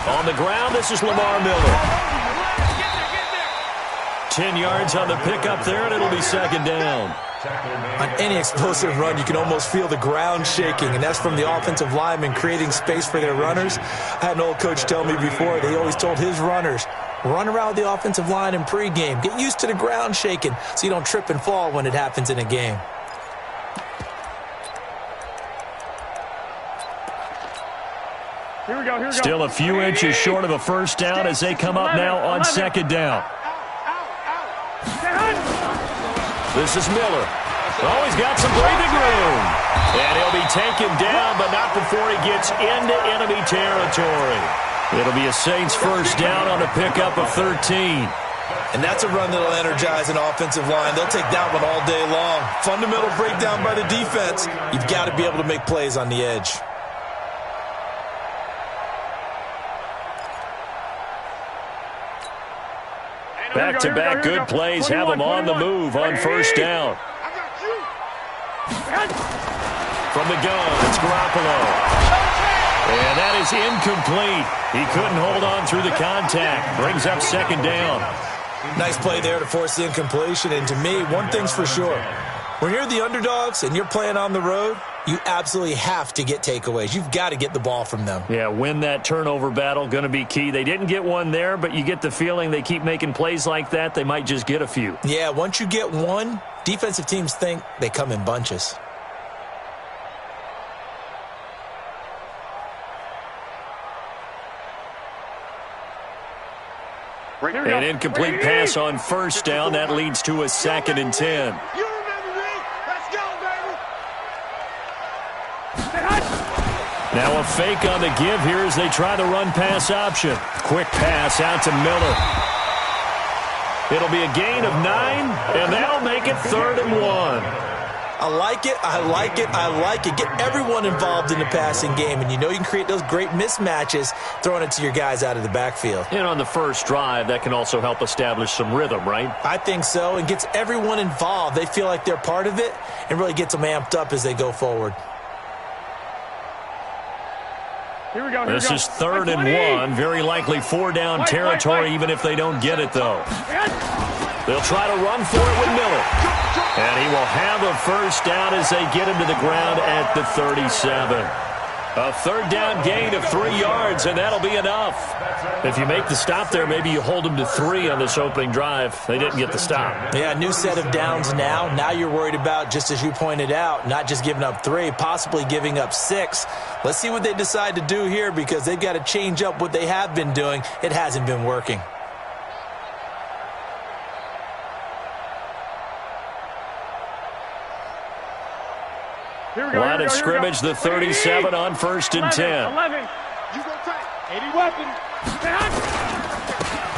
On the ground, this is Lamar Miller. 10 yards on the pickup there, and it'll be second down. On any explosive run, you can almost feel the ground shaking, and that's from the offensive linemen creating space for their runners. I had an old coach tell me before, they always told his runners, run around the offensive line in pregame. Get used to the ground shaking so you don't trip and fall when it happens in a game. Here we go. Still a few inches short of a first down as they come up now on second down. This is Miller. Oh, he's got some breathing room. And he'll be taken down, but not before he gets into enemy territory. It'll be a Saints first down on a pickup of 13. And that's a run that'll energize an offensive line. They'll take that one all day long. Fundamental breakdown by the defense. You've got to be able to make plays on the edge. Back-to-back good plays have them on the move on first down. From the gun, it's Garoppolo. And that is incomplete. He couldn't hold on through the contact. Brings up second down. Nice play there to force the incompletion. And to me, one thing's for sure. When you're the underdogs and you're playing on the road, you absolutely have to get takeaways. You've got to get the ball from them. Yeah, win that turnover battle, going to be key. They didn't get one there, but you get the feeling they keep making plays like that, they might just get a few. Yeah, once you get one, defensive teams think they come in bunches. An incomplete pass on first down. That leads to a second and 10. Now a fake on the give here as they try the run-pass option. Quick pass out to Miller. It'll be a gain of 9, and that'll make it 3rd and 1. I like it, I like it, I like it. Get everyone involved in the passing game, and you know you can create those great mismatches throwing it to your guys out of the backfield. And on the first drive, that can also help establish some rhythm, right? I think so, and gets everyone involved. They feel like they're part of it and really gets them amped up as they go forward. This is 3rd and 1. Very likely 4-down territory, even if they don't get it, though. They'll try to run for it with Miller. And he will have a first down as they get him to the ground at the 37. A 3rd down gain of 3 yards, and that'll be enough. If you make the stop there, maybe you hold them to 3 on this opening drive. They didn't get the stop. Yeah, new set of downs now. Now you're worried about, just as you pointed out, not just giving up 3, possibly giving up 6. Let's see what they decide to do here because they've got to change up what they have been doing. It hasn't been working. Line of scrimmage, the 37 on 1st and 10. 11. Any weapon.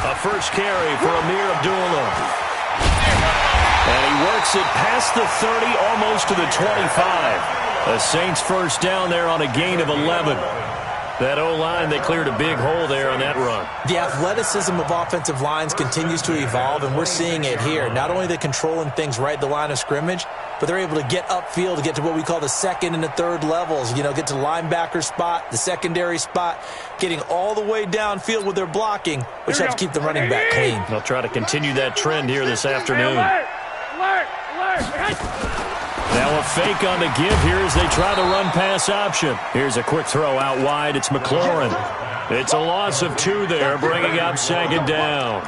A first carry for Amir Abdullah. And he works it past the 30, almost to the 25. A Saints first down there on a gain of 11. That O-line, they cleared a big hole there on that run. The athleticism of offensive lines continues to evolve, and we're seeing it here. Not only are they controlling things right at the line of scrimmage, but they're able to get upfield to get to what we call the 2nd and the 3rd levels. You know, get to the linebacker spot, the secondary spot, getting all the way downfield with their blocking, which helps keep the running back clean. They'll try to continue that trend here this afternoon. Now a fake on the give here as they try the run-pass option. Here's a quick throw out wide. It's McLaurin. It's a loss of 2 there, bringing up second down.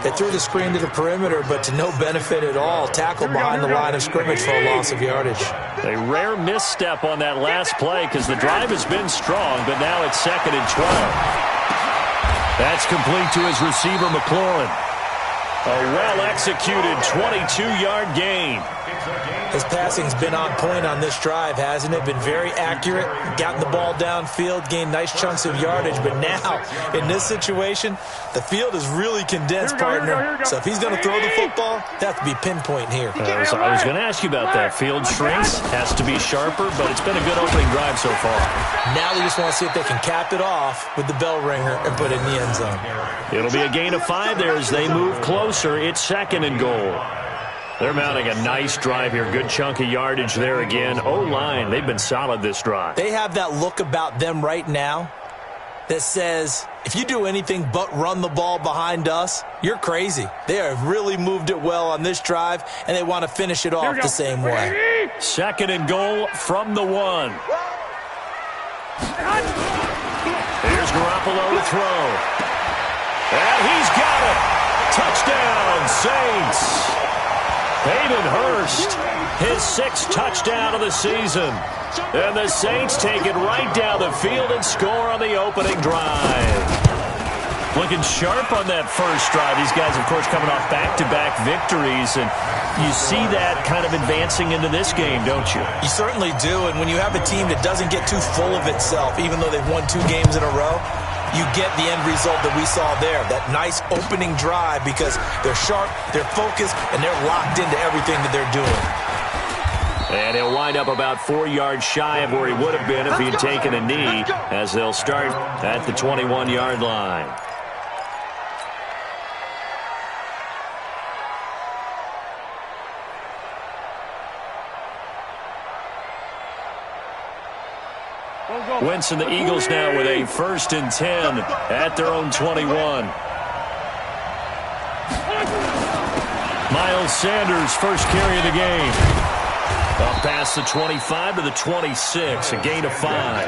They threw the screen to the perimeter, but to no benefit at all. Tackle behind the line of scrimmage for a loss of yardage. A rare misstep on that last play because the drive has been strong, but now it's 2nd and 12. That's complete to his receiver, McLaurin. A well-executed 22-yard gain. His passing's been on point on this drive, hasn't it? Been very accurate, gotten the ball downfield, gained nice chunks of yardage. But now, in this situation, the field is really condensed, partner. So if he's going to throw the football, they have to be pinpoint here. I was going to ask you about that. Field shrinks, has to be sharper, but it's been a good opening drive so far. Now they just want to see if they can cap it off with the bell ringer and put it in the end zone. It'll be a gain of 5 there as they move closer. It's 2nd and goal. They're mounting a nice drive here. Good chunk of yardage there again. O-line, they've been solid this drive. They have that look about them right now that says, if you do anything but run the ball behind us, you're crazy. They have really moved it well on this drive, and they want to finish it off the same way. 2nd and goal from the 1. Here's Garoppolo to throw. And he's got it. Touchdown, Saints. Hayden Hurst, his 6th touchdown of the season. And the Saints take it right down the field and score on the opening drive. Looking sharp on that first drive. These guys, of course, coming off back-to-back victories. And you see that kind of advancing into this game, don't you? You certainly do. And when you have a team that doesn't get too full of itself, even though they've won 2 games in a row, you get the end result that we saw there, that nice opening drive, because they're sharp, they're focused, and they're locked into everything that they're doing. And he'll wind up about 4 yards shy of where he would have been if he had taken a knee, as they'll start at the 21-yard line. Wentz and the Eagles now with a 1st and 10 at their own 21. Miles Sanders, first carry of the game. Up past the 25 to the 26, a gain of 5.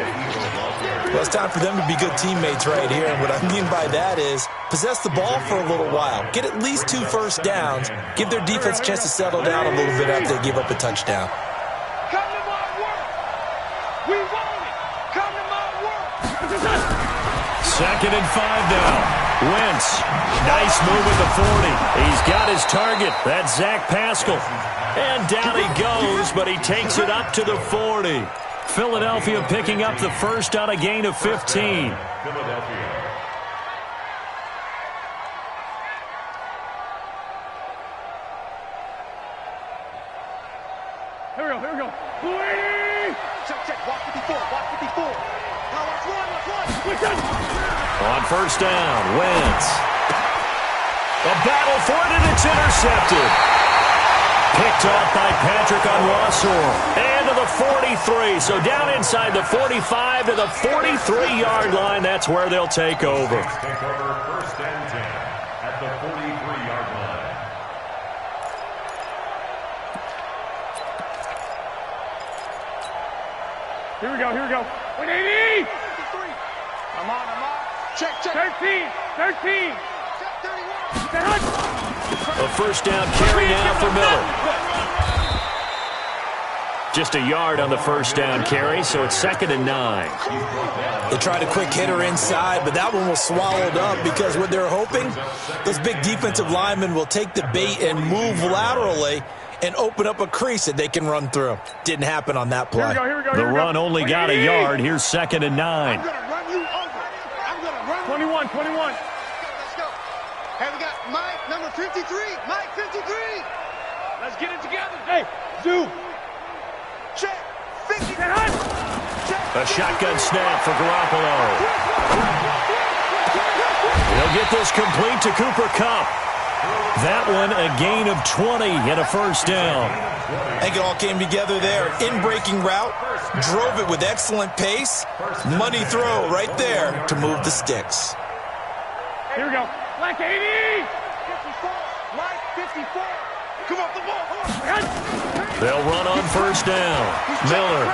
Well, it's time for them to be good teammates right here. And what I mean by that is possess the ball for a little while. Get at least 2 first downs. Give their defense a chance to settle down a little bit after they give up a touchdown. Second and 5 now. Wentz, nice move at the 40. He's got his target. That's Zach Pascal. And down he goes, but he takes it up to the 40. Philadelphia picking up the first on a gain of 15. Here we go. Check. Walk 54. On first down, Wentz. A battle for it, and it's intercepted. Picked off by Patrick Onwuasor. And to the 43. So down inside the 45 to the 43-yard line. That's where they'll take over. First and 10 at the 43-yard line. Here we go. 180. I'm on. Check. 13. Check 31. A first down carry now for Miller. Just a yard on the first down carry, so it's 2nd and 9. They tried a quick hitter inside, but that one was swallowed up because what they're hoping, those big defensive linemen will take the bait and move laterally and open up a crease that they can run through. Didn't happen on that play. Here we go. The run only got a yard. Here's 2nd and 9. I'm going to run you over. I'm going to run 21. Let's go. Hey, we got Mike, number 53. Mike, 53. Let's get it together. Hey, Zoo. Check. 50. A shotgun snap for Garoppolo. He'll get this complete to Cooper Kupp. That one a gain of 20 and a first down. I think it all came together there. In-breaking route, drove it with excellent pace. Money throw right there to move the sticks. Here we go. Like 80. 54. Like 54. Come off the ball. They'll run on first down. Miller.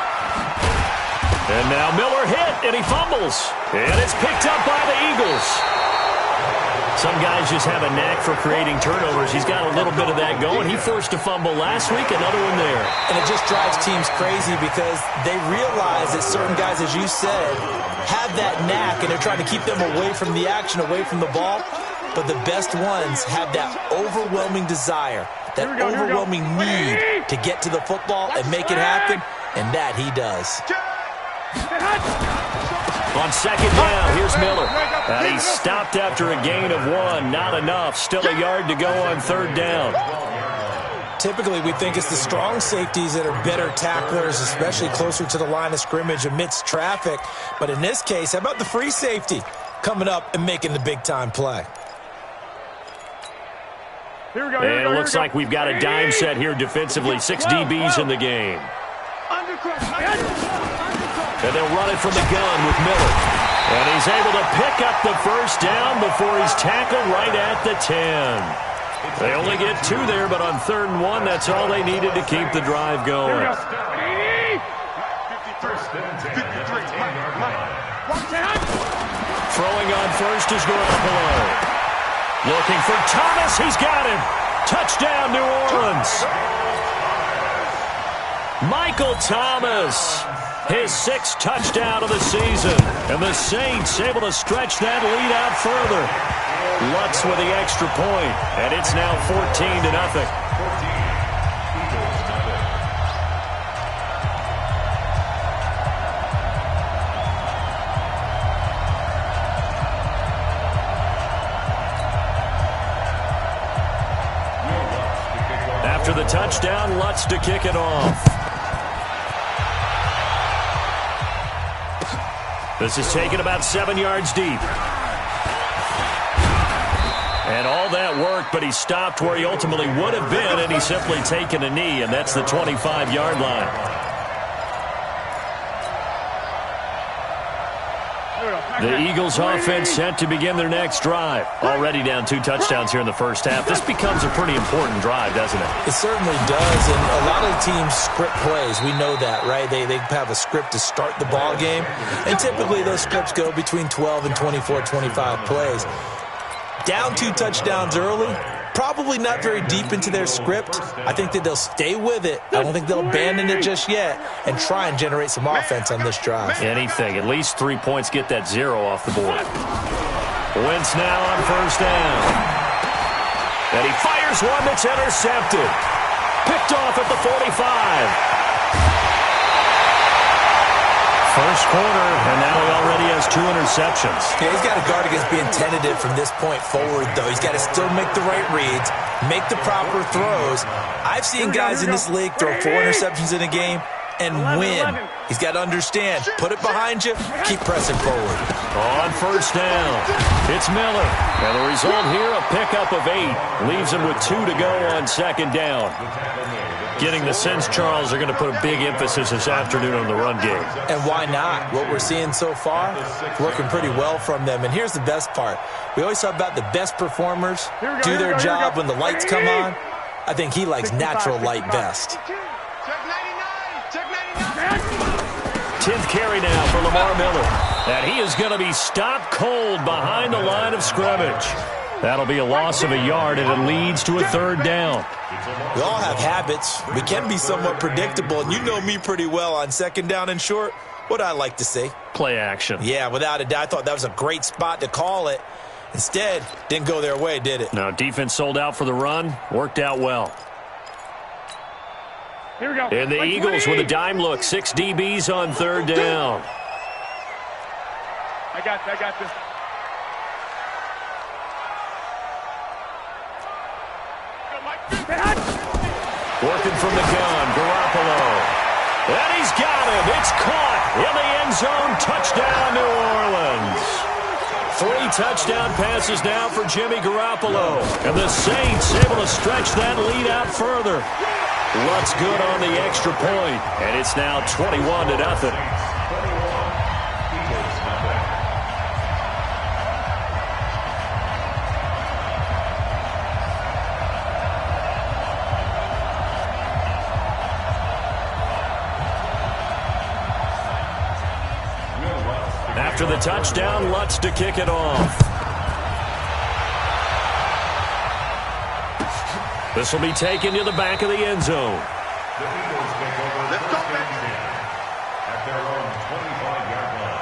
And now Miller hit, and he fumbles. And it's picked up by the Eagles. Some guys just have a knack for creating turnovers. He's got a little bit of that going. He forced a fumble last week, another one there. And it just drives teams crazy because they realize that certain guys, as you said, have that knack, and they're trying to keep them away from the action, away from the ball. But the best ones have that overwhelming desire, that overwhelming need to get to the football and make it happen, and that he does. On second down, here's Miller. He stopped after a gain of 1. Not enough. Still a yard to go on third down. Typically, we think it's the strong safeties that are better tacklers, especially closer to the line of scrimmage amidst traffic. But in this case, how about the free safety coming up and making the big-time play? Here we go. And it looks like we've got a dime set here defensively. 6 DBs in the game. And they'll run it from the gun with Miller. And he's is able to pick up the first down before he's tackled right at the 10. They only get 2 there, but on 3rd and 1, that's all they needed to keep the drive going. Throwing on first is Garoppolo. Looking for Thomas. He's got him. Touchdown, New Orleans. Michael Thomas, his 6th touchdown of the season. And the Saints able to stretch that lead out further. Lutz with the extra point, and it's now 14-0. After the touchdown, Lutz to kick it off. This is taken about 7 yards deep. And all that worked, but he stopped where he ultimately would have been, and he's simply taken a knee, and that's the 25-yard line. The Eagles offense set to begin their next drive. Already down 2 touchdowns here in the first half. This becomes a pretty important drive, doesn't it? It certainly does, and a lot of the teams script plays. We know that, right? They have a script to start the ball game, and typically those scripts go between 12 and 24, 25 plays. Down 2 touchdowns early, probably not very deep into their script. I think that they'll stay with it. I don't think they'll abandon it just yet and try and generate some offense on this drive. Anything. At least 3 points, get that 0 off the board. Wentz now on first down. And he fires one that's intercepted. Picked off at the 45. First quarter, and now he already has 2 interceptions. Yeah, he's got to guard against being tentative from this point forward, though. He's got to still make the right reads, make the proper throws. I've seen guys in this league throw 4 interceptions in a game and win. He's got to understand, put it behind you, keep pressing forward. On first down, it's Miller. And the result here, a pickup of 8. Leaves him with 2 to go on 2nd down. Getting the sense, Charles, they're going to put a big emphasis this afternoon on the run game. And why not? What we're seeing so far, working pretty well from them. And here's the best part. We always talk about the best performers do their job when the lights come on. I think he likes natural light best. 10th carry now for Lamar Miller. And he is going to be stopped cold behind the line of scrimmage. That'll be a loss of a yard, and it leads to a 3rd down. We all have habits. We can be somewhat predictable, and you know me pretty well on 2nd down and short. What I like to see? Play action. Yeah, without a doubt. I thought that was a great spot to call it. Instead, didn't go their way, did it? No, defense sold out for the run. Worked out well. Here we go. And the Eagles with a dime look. 6 DBs on 3rd down. I got this. Working from the gun, Garoppolo. And he's got him. It's caught in the end zone. Touchdown, New Orleans. 3 touchdown passes now for Jimmy Garoppolo. And the Saints able to stretch that lead out further. Lutz good on the extra point. And it's now 21-0. After the touchdown, Lutz to kick it off. This will be taken to the back of the end zone. The Eagles take over the first at their own 25-yard line.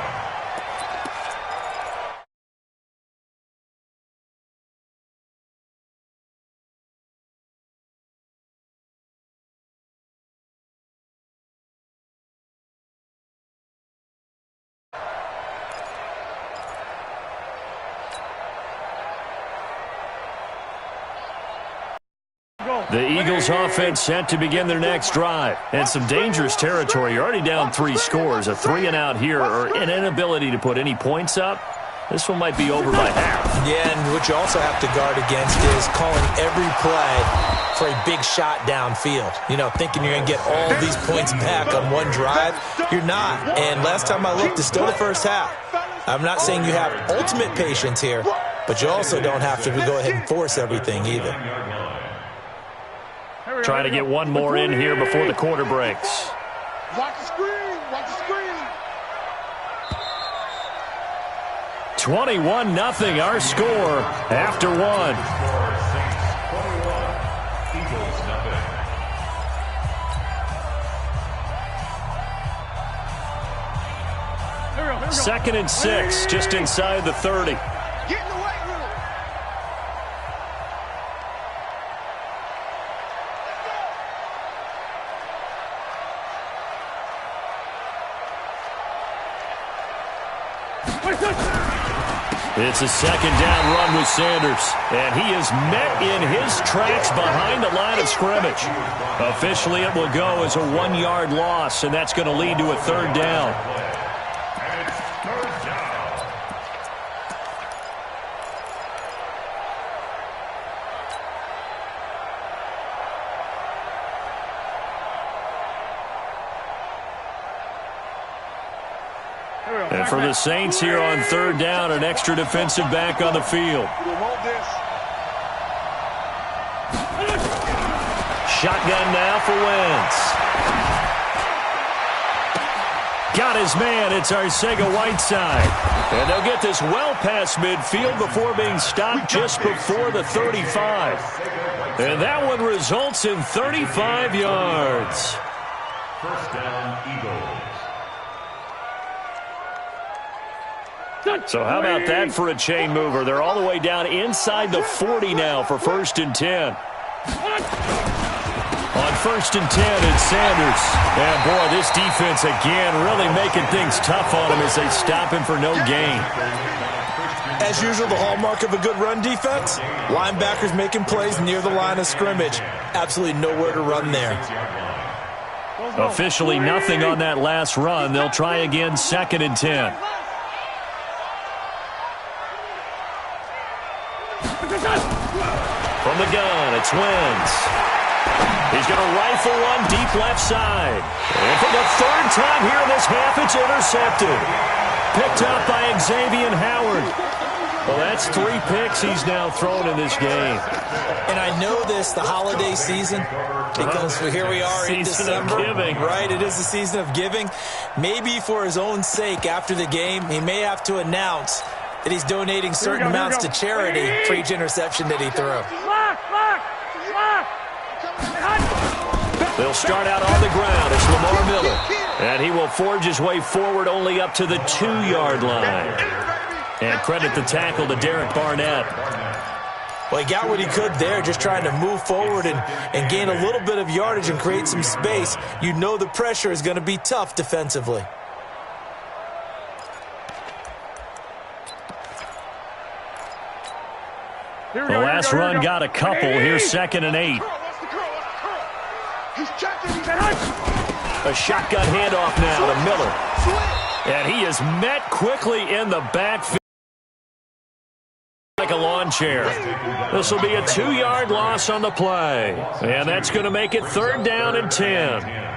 The Eagles offense set to begin their next drive. And some dangerous territory. You're already down 3 scores. A 3-and-out here, or an inability to put any points up. This one might be over by half. Yeah, and what you also have to guard against is calling every play for a big shot downfield. You know, thinking you're going to get all these points back on one drive. You're not. And last time I looked, it's still the first half. I'm not saying you have ultimate patience here, but you also don't have to go ahead and force everything either. Try to get one more in here before the quarter breaks. Watch the screen. Watch the screen. 21-0 our score after one. Second and 6, just inside the 30. Get in the weight room. It's a second down run with Sanders, and he is met in his tracks behind the line of scrimmage. Officially, it will go as a 1-yard loss, and that's going to lead to a third down. And for the Saints here on third down, an extra defensive back on the field. Shotgun now for Wentz. Got his man. It's Arcega-Whiteside. And they'll get this well past midfield before being stopped just before the 35. And that one results in 35 yards. First down, Eagles. So how about that for a chain mover? They're all the way down inside the 40 now for 1st and 10. On 1st and 10, it's Sanders. And, boy, this defense again really making things tough on him as they stop him for no gain. As usual, the hallmark of a good run defense, linebackers making plays near the line of scrimmage. Absolutely nowhere to run there. Officially nothing on that last run. They'll try again 2nd and 10. From the gun, it's Wentz. He's going to rifle one deep left side. And for the third time here in this half, it's intercepted. Picked up by Xavier Howard. Well, that's 3 picks he's now thrown in this game. And I know this, the holiday season, because here we are in December. Season of giving. Right, it is the season of giving. Maybe for his own sake after the game, he may have to announce that he's donating certain amounts to charity for each interception that he threw. They'll start out on the ground. It's Lamar Miller. And he will forge his way forward only up to the 2-yard line. And credit the tackle to Derek Barnett. Well, he got what he could there, just trying to move forward and gain a little bit of yardage and create some space. You know the pressure is going to be tough defensively. The last run got a couple. Here's 2nd and 8. A shotgun handoff now to Miller. And he is met quickly in the backfield like a lawn chair. This will be a 2-yard loss on the play. And that's going to make it 3rd down and 10.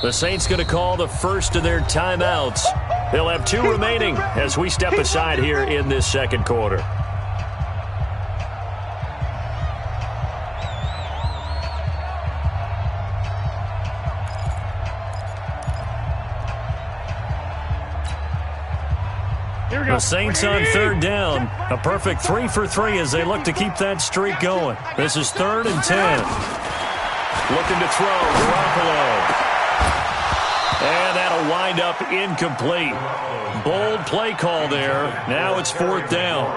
The Saints going to call the first of their timeouts. They'll have 2 remaining as we step aside here in this second quarter. The Saints on 3rd down. A perfect 3 for 3 as they look to keep that streak going. This is 3rd and 10. Looking to throw, Garoppolo. And that'll wind up incomplete. Bold play call there. Now it's 4th down.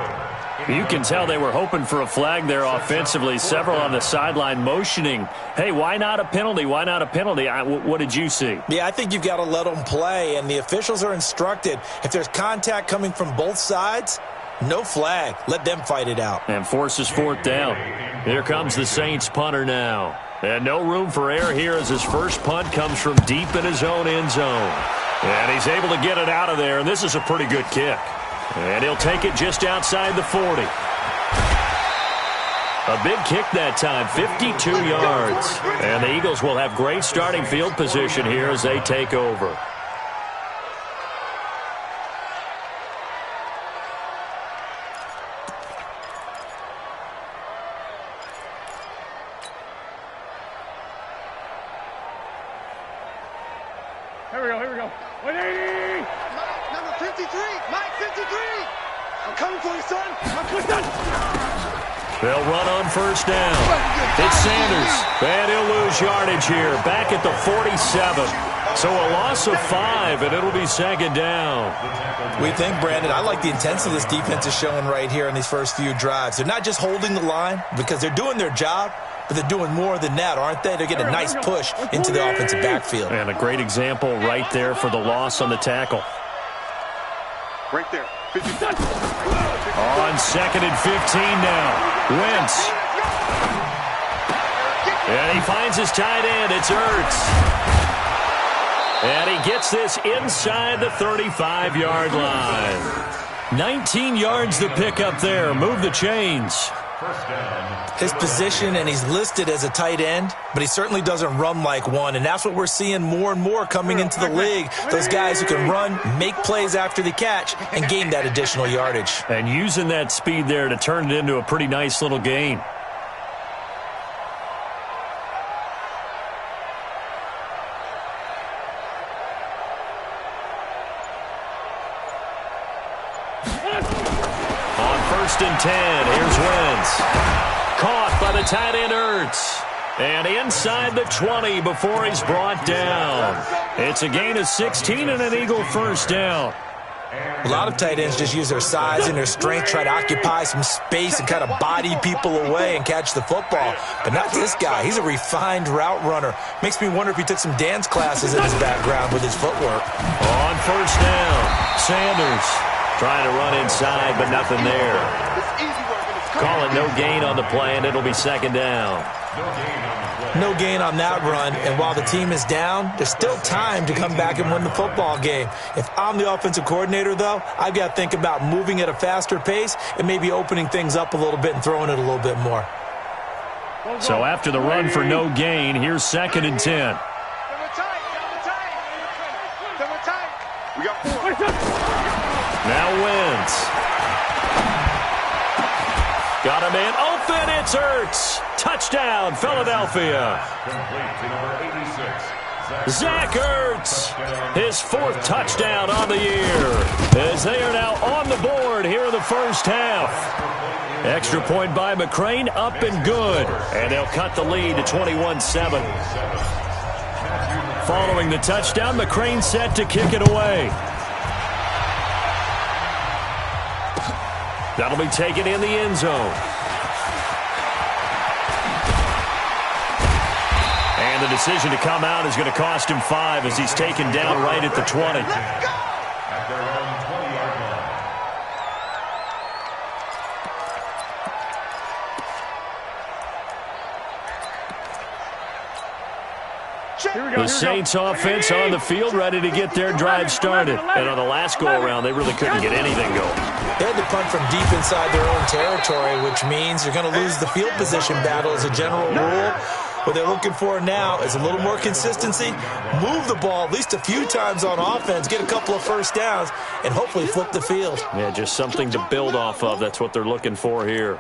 You can tell they were hoping for a flag there offensively. Several on the sideline motioning, hey, why not a penalty? Why not a penalty? What did you see? Yeah, I think you've got to let them play, and the officials are instructed. If there's contact coming from both sides, no flag. Let them fight it out. And forces fourth down. Here comes the Saints punter now. And no room for error here as his first punt comes from deep in his own end zone. And he's able to get it out of there, and this is a pretty good kick. And he'll take it just outside the 40. A big kick that time, 52 yards. And the Eagles will have great starting field position here as they take over. Here we go. 180! Number 53! Mike 53! I'm coming for you, son! I'm pushing! They'll run on first down. It's Sanders. And he'll lose yardage here. Back at the 47. So a loss of 5, and it'll be second down. We think, Brandon, I like the intensity this defense is showing right here in these first few drives. They're not just holding the line because they're doing their job, but they're doing more than that, aren't they? They're getting a nice push into the offensive backfield. And a great example right there for the loss on the tackle. Right there. 50. On second and 15 now. Wentz. And he finds his tight end. It's Ertz. And he gets this inside the 35-yard line. 19 yards to pick up there. Move the chains. His position, and he's listed as a tight end, but he certainly doesn't run like one, and that's what we're seeing more and more coming into the league. Those guys who can run, make plays after the catch, and gain that additional yardage. And using that speed there to turn it into a pretty nice little gain. And 10. Here's Wentz. Caught by the tight end Ertz. And inside the 20 before he's brought down. It's a gain of 16 and an Eagle first down. A lot of tight ends just use their size and their strength, try to occupy some space and kind of body people away and catch the football. But not this guy. He's a refined route runner. Makes me wonder if he took some dance classes in his background with his footwork. On first down, Sanders trying to run inside, but nothing there. Call it no gain on the play, and it'll be second down. No gain on that run, and while the team is down, there's still time to come back and win the football game. If I'm the offensive coordinator, though, I've got to think about moving at a faster pace and maybe opening things up a little bit and throwing it a little bit more. So after the run for no gain, here's second and 10. We got 4. Now Wentz. Got a man open. It's Ertz. Touchdown, Philadelphia. Zach Ertz, his 4th touchdown on the year, as they are now on the board here in the first half. Extra point by McCrane, up and good. And they'll cut the lead to 21-7. Following the touchdown, McCrane set to kick it away. That'll be taken in the end zone. And the decision to come out is going to cost him 5 as he's taken down right at the 20. At their own 20-yard line. The Saints offense on the field, ready to get their drive started. And on the last go-around, they really couldn't get anything going. They had to punt from deep inside their own territory, which means you're going to lose the field position battle as a general rule. What they're looking for now is a little more consistency, move the ball at least a few times on offense, get a couple of first downs, and hopefully flip the field. Yeah, just something to build off of. That's what they're looking for here.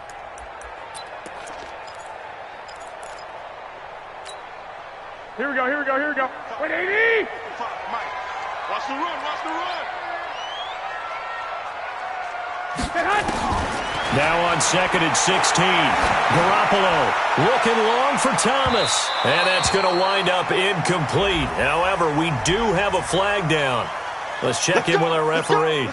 Here we go. 180! Watch the run. Now on second and 16. Garoppolo looking long for Thomas. And that's going to wind up incomplete. However, we do have a flag down. Let's check in with our referee.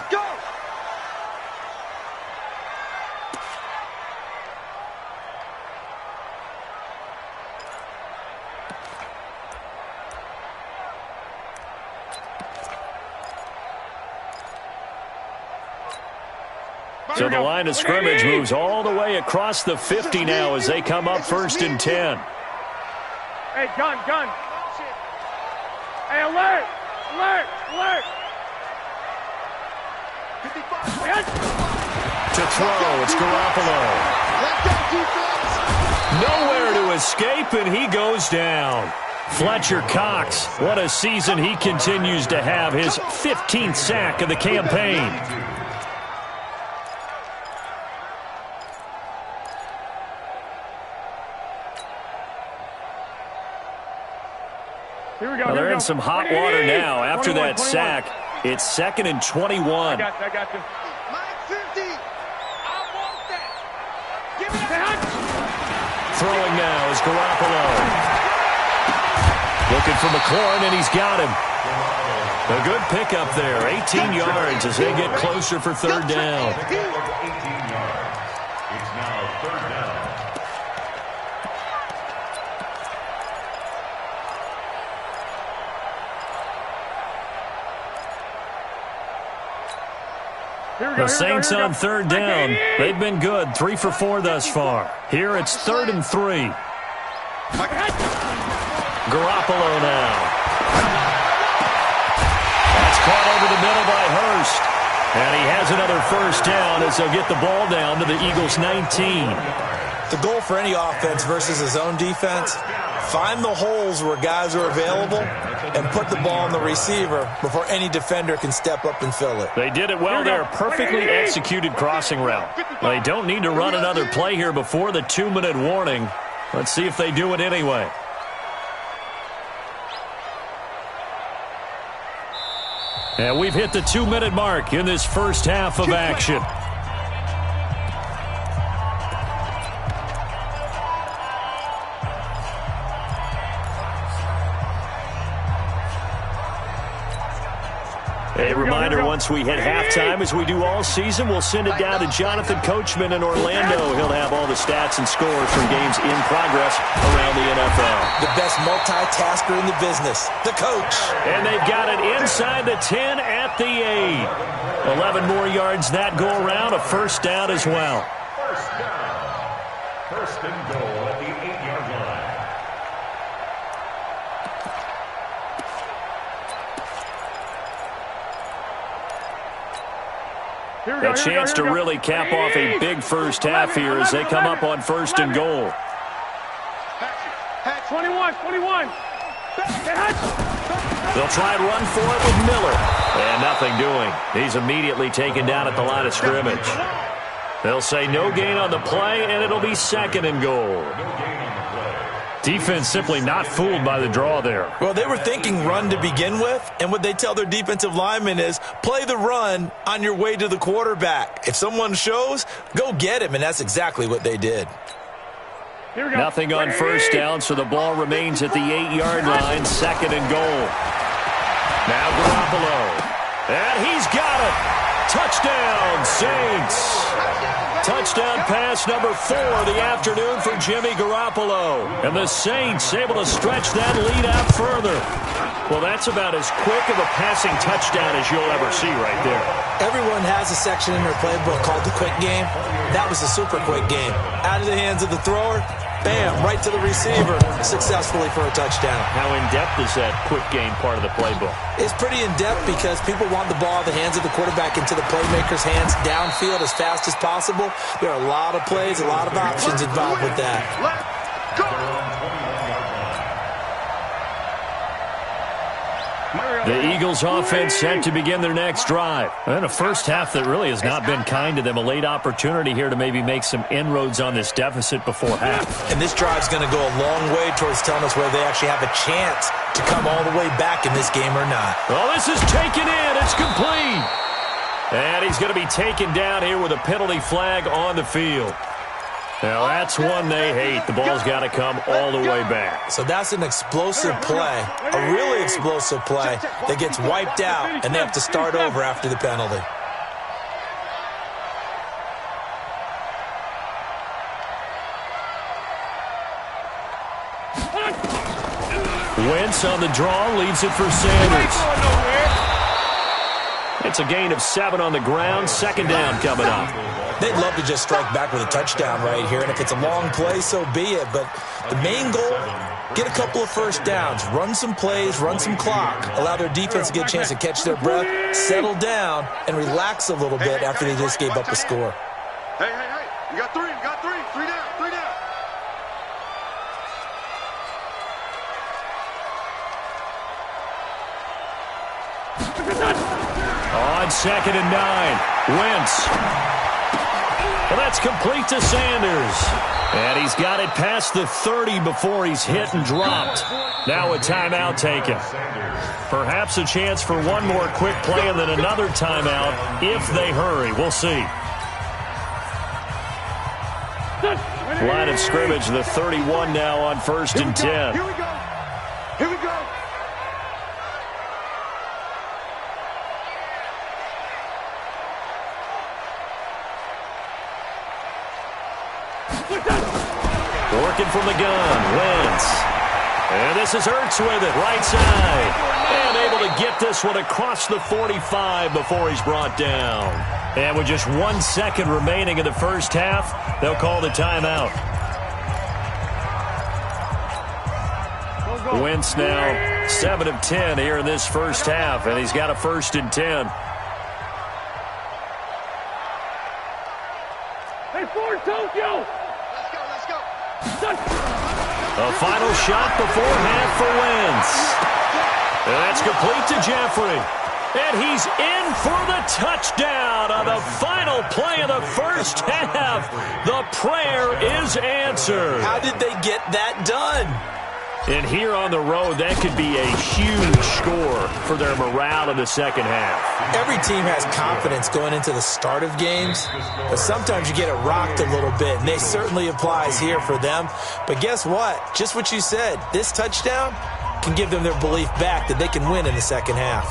So the line of scrimmage moves all the way across the 50 now as they come up 1st and 10. Hey, gun. Hey, alert. To throw, it's Garoppolo. Nowhere to escape, and he goes down. Fletcher Cox, what a season he continues to have, his 15th sack of the campaign. Well, they're in some hot water now. After that sack, it's 2nd and 21. I got you. Mike 50. I want that. Give me that. Throwing now is Garoppolo. Looking for McLaurin, and he's got him. A good pickup there. 18 yards as they get closer for 3rd down. 18 yards. It's now 3rd down. The Saints on 3rd down. They've been good, 3 for 4 thus far. Here it's 3rd and 3. Garoppolo now. That's caught over the middle by Hurst. And he has another 1st down as they'll get the ball down to the Eagles' 19. The goal for any offense versus his own defense, find the holes where guys are available and put the ball on the receiver before any defender can step up and fill it. They did it well there. Perfectly executed crossing route. They don't need to run another play here before the 2-minute warning. Let's see if they do it anyway. And we've hit the 2-minute mark in this first half of action. A reminder, once we hit halftime, as we do all season, we'll send it down to Jonathan Coachman in Orlando. He'll have all the stats and scores from games in progress around the NFL. The best multitasker in the business, the coach. And they've got it inside the 10 at the 8. 11 more yards that go around, a 1st down as well. 1st down. 1st and goal at the 8-yard line. A chance to really cap off a big first half here as they come up on 1st and goal. 21. They'll try and run for it with Miller. And nothing doing. He's immediately taken down at the line of scrimmage. They'll say no gain on the play, and it'll be 2nd and goal. Defense simply not fooled by the draw there. Well, they were thinking run to begin with, and what they tell their defensive linemen is play the run on your way to the quarterback. If someone shows, go get him, and that's exactly what they did. Nothing on 1st down, so the ball remains at the 8-yard line, 2nd and goal. Now Garoppolo, and he's got it. Touchdown, Saints. Touchdown pass number 4 of the afternoon for Jimmy Garoppolo. And the Saints able to stretch that lead out further. Well, that's about as quick of a passing touchdown as you'll ever see right there. Everyone has a section in their playbook called the quick game. That was a super quick game. Out of the hands of the thrower, bam, right to the receiver, successfully for a touchdown. How in-depth is that quick game part of the playbook? It's pretty in-depth because people want the ball in the hands of the quarterback into the playmaker's hands downfield as fast as possible. There are a lot of plays, a lot of options involved with that. Let's go. The Eagles offense set to begin their next drive. And a first half that really has not been kind to them. A late opportunity here to maybe make some inroads on this deficit before half. And this drive's going to go a long way towards telling us whether they actually have a chance to come all the way back in this game or not. Well, this is taken in. It's complete. And he's going to be taken down here with a penalty flag on the field. Now, that's one they hate. The ball's got to come all the way back. So that's an explosive play, a really explosive play that gets wiped out, and they have to start over after the penalty. Wentz on the draw, leaves it for Sanders. That's a gain of 7 on the ground. Second down coming up. They'd love to just strike back with a touchdown right here, and if it's a long play, so be it. But the main goal, get a couple of first downs, run some plays, run some clock, allow their defense to get a chance to catch their breath, settle down, and relax a little bit after they just gave up a score. Hey, you got three, three down. On 2nd and 9, Wentz. Well, that's complete to Sanders. And he's got it past the 30 before he's hit and dropped. Now a timeout taken. Perhaps a chance for one more quick play and then another timeout if they hurry. We'll see. Line of scrimmage, the 31 now on 1st and 10. Here we go. Working from the gun, Wentz. And this is Ertz with it, right side. And able to get this one across the 45 before he's brought down. And with just 1 second remaining in the first half, they'll call the timeout. Wentz now 7 of 10 here in this first half, and he's got a 1st and 10. Hey, Ford, Tokyo! Let's go. A final shot before half for Wentz. And that's complete to Jeffrey. And he's in for the touchdown on the final play of the first half. The prayer is answered. How did they get that done? And here on the road, that could be a huge score for their morale in the second half. Every team has confidence going into the start of games, but sometimes you get it rocked a little bit, and this certainly applies here for them. But guess what? Just what you said, this touchdown can give them their belief back that they can win in the second half.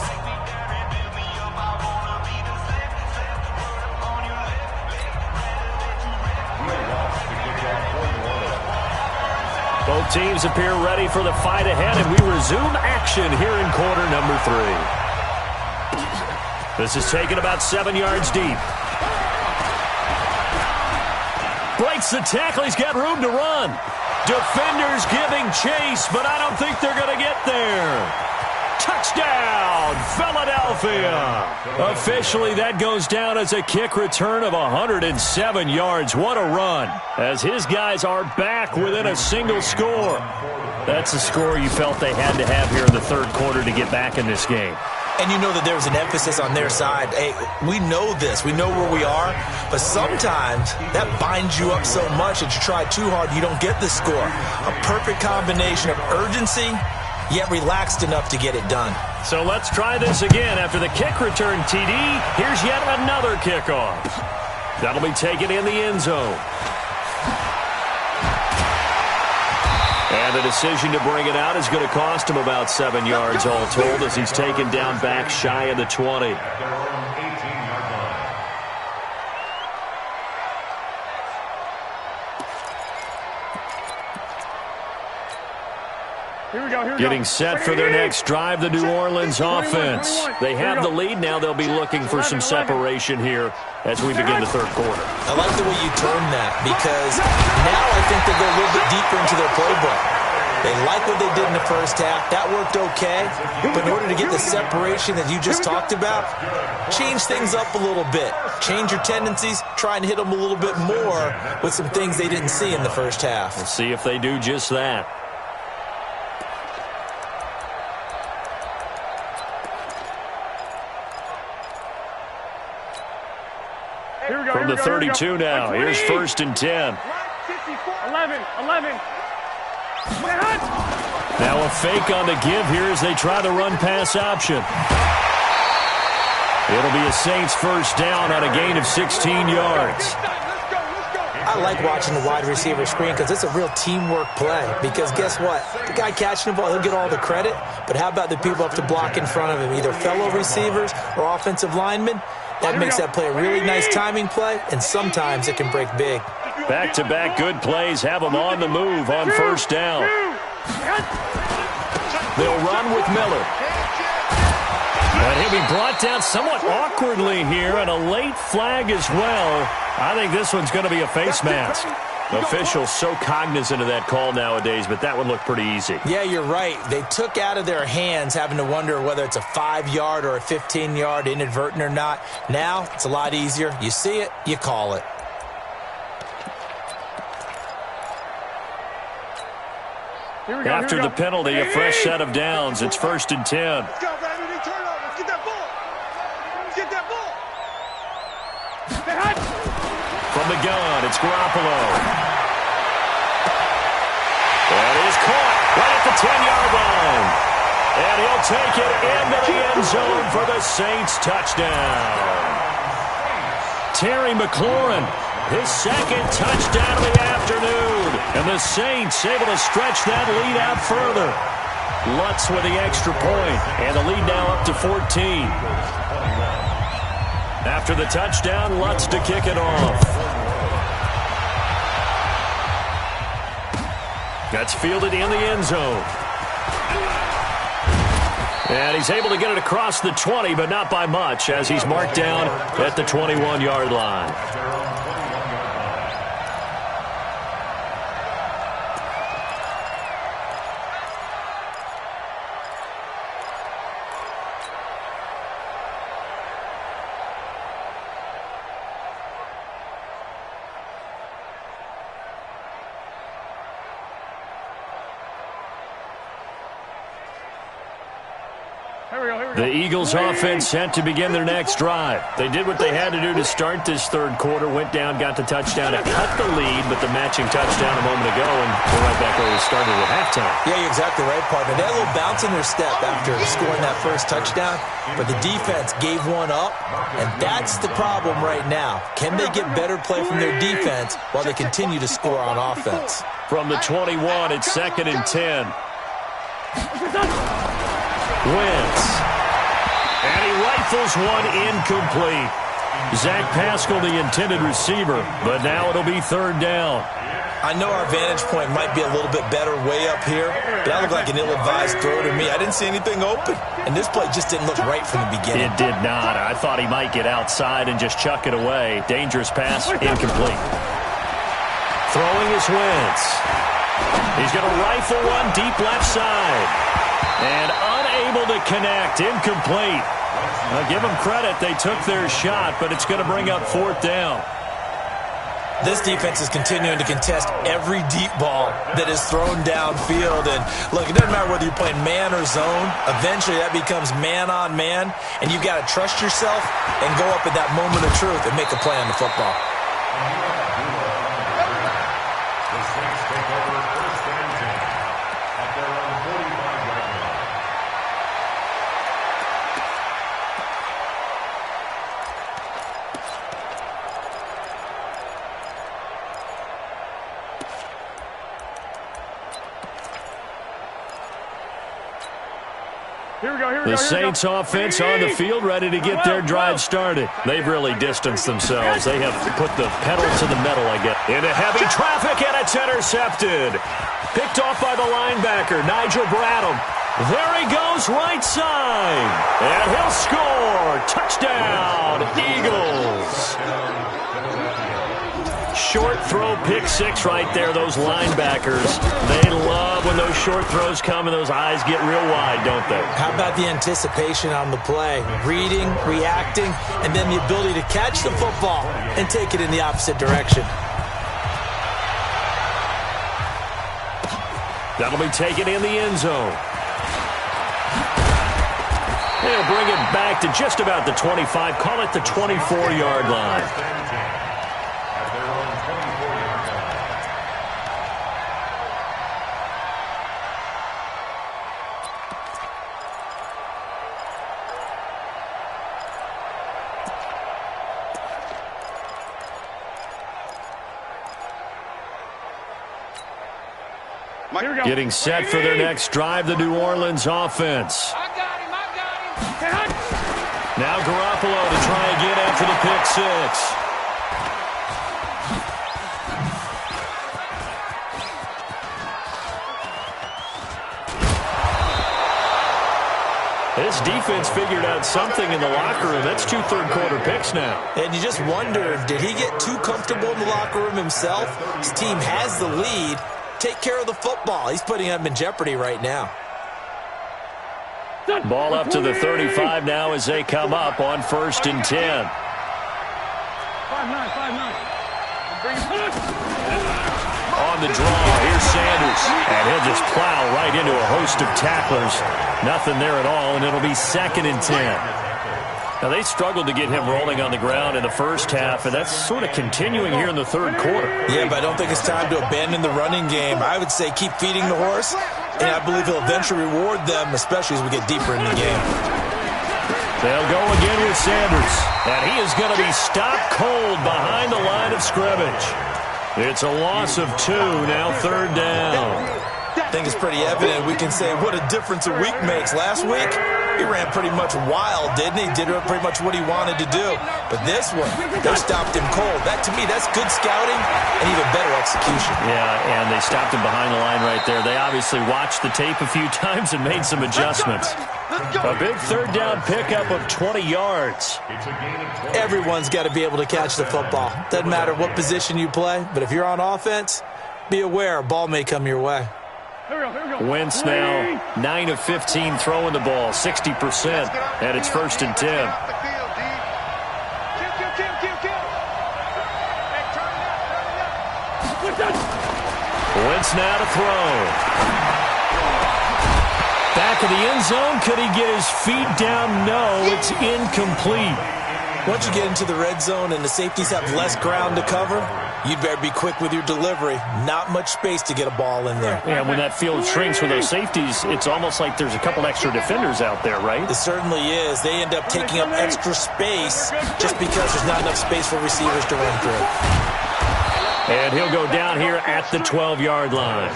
Both teams appear ready for the fight ahead, and we resume action here in quarter number 3. This is taken about 7 yards deep. Breaks the tackle. He's got room to run. Defenders giving chase, but I don't think they're going to get there. Touchdown, Philadelphia. Officially, that goes down as a kick return of 107 yards. What a run, as his guys are back within a single score. That's the score you felt they had to have here in the third quarter to get back in this game. And you know that there's an emphasis on their side. Hey, we know this. We know where we are. But sometimes that binds you up so much that you try too hard, you don't get the score. A perfect combination of urgency, yet relaxed enough to get it done. So let's try this again. After the kick return, TD, here's yet another kickoff. That'll be taken in the end zone. And the decision to bring it out is going to cost him about 7 yards all told, as he's taken down back shy of the 20. Getting set for their next drive, the New Orleans offense. They have the lead now. They'll be looking for some separation here as we begin the third quarter. I like the way you term that, because now I think they go a little bit deeper into their playbook. They like what they did in the first half. That worked okay. But in order to get the separation that you just talked about, change things up a little bit. Change your tendencies. Try and hit them a little bit more with some things they didn't see in the first half. We'll see if they do just that. From the 32 now, here's 1st and 10. 11. Now a fake on the give here as they try the run-pass option. It'll be a Saints first down on a gain of 16 yards. I like watching the wide receiver screen because it's a real teamwork play. Because guess what? The guy catching the ball, he'll get all the credit. But how about the people up to block in front of him, either fellow receivers or offensive linemen? That makes that play a really nice timing play, and sometimes it can break big. Back-to-back good plays have them on the move on first down. They'll run with Miller. And he'll be brought down somewhat awkwardly here, and a late flag as well. I think this one's going to be a face mask. Officials so cognizant of that call nowadays, but that one looked pretty easy. Yeah, you're right. They took out of their hands having to wonder whether it's a 5-yard or a 15-yard, inadvertent or not. Now, it's a lot easier. You see it, you call it. After the penalty, a fresh set of downs. It's 1st and 10. Let's go, baby. They turn over. Let's get that ball. Let's get that ball. From the gun, it's Garoppolo. And he's caught right at the 10-yard line. And he'll take it into the end zone for the Saints touchdown. Terry McLaurin, his second touchdown of the afternoon. And the Saints able to stretch that lead out further. Lutz with the extra point, and the lead now up to 14. After the touchdown, Lutz to kick it off. That's fielded in the end zone. And he's able to get it across the 20, but not by much, as he's marked down at the 21-yard line. The Eagles offense set to begin their next drive. They did what they had to do to start this third quarter, went down, got the touchdown to cut the lead, but the matching touchdown a moment ago, and we're right back where we started at halftime. Yeah, you're exactly right, partner. They had a little bounce in their step after scoring that first touchdown, but the defense gave one up, and that's the problem right now. Can they get better play from their defense while they continue to score on offense? From the 21, it's 2nd and 10. Wentz. And he rifles one incomplete. Zach Pascal, the intended receiver, but now it'll be 3rd down. I know our vantage point might be a little bit better way up here, but that looked like an ill-advised throw to me. I didn't see anything open, and this play just didn't look right from the beginning. It did not. I thought he might get outside and just chuck it away. Dangerous pass, incomplete. Throwing is Wentz. He's going to rifle one deep left side. And unable to connect, incomplete. I'll give them credit, they took their shot, but it's going to bring up 4th down. This defense is continuing to contest every deep ball that is thrown downfield. And look, it doesn't matter whether you're playing man or zone. Eventually that becomes man on man, and you've got to trust yourself and go up at that moment of truth and make a play on the football. The Saints take over 1st and 10 at their own 45-yard line. The Saints offense on the field, ready to get their drive started. They've really distanced themselves. They have put the pedal to the metal, I guess. Into heavy traffic, and it's intercepted. Picked off by the linebacker, Nigel Bradham. There he goes, right side. And he'll score. Touchdown, Eagles. Short throw, pick six right there, those linebackers. They love when those short throws come and those eyes get real wide, don't they? How about the anticipation on the play? Reading, reacting, and then the ability to catch the football and take it in the opposite direction. That'll be taken in the end zone. They'll bring it back to just about the 25, call it the 24-yard line. Getting set for their next drive, the New Orleans offense. I got him. Now Garoppolo to try again after the pick six. this defense figured out something in the locker room. That's 2 third-quarter picks now. And you just wonder, did he get too comfortable in the locker room himself? His team has the lead. Take care of the football. He's putting them in jeopardy right now. Ball up to the 35 now as they come up on 1st and 10. 5-9, 5-9. On the draw, here's Sanders. And he'll just plow right into a host of tacklers. Nothing there at all, and it'll be 2nd and 10. Now, they struggled to get him rolling on the ground in the first half, and that's sort of continuing here in the 3rd quarter. Yeah, but I don't think it's time to abandon the running game. I would say keep feeding the horse, and I believe he'll eventually reward them, especially as we get deeper in the game. They'll go again with Sanders, and he is going to be stopped cold behind the line of scrimmage. It's a loss of 2, now 3rd down. I think it's pretty evident. We can say what a difference a week makes. Last week, he ran pretty much wild, didn't he? Did pretty much what he wanted to do. But this one, they stopped him cold. That, to me, that's good scouting and even better execution. Yeah, and they stopped him behind the line right there. They obviously watched the tape a few times and made some adjustments. A big 3rd down pickup of 20 yards. Everyone's got to be able to catch the football. Doesn't matter what position you play, but if you're on offense, be aware a ball may come your way. Wentz now 9 of 15 throwing the ball, 60%, and it's 1st and 10. Wentz now to throw. Back of the end zone. Could he get his feet down? No, it's incomplete. Once you get into the red zone and the safeties have less ground to cover, you'd better be quick with your delivery. Not much space to get a ball in there. Yeah, when that field shrinks with those safeties, it's almost like there's a couple extra defenders out there, right? It certainly is. They end up taking up extra space just because there's not enough space for receivers to run through. And he'll go down here at the 12-yard line.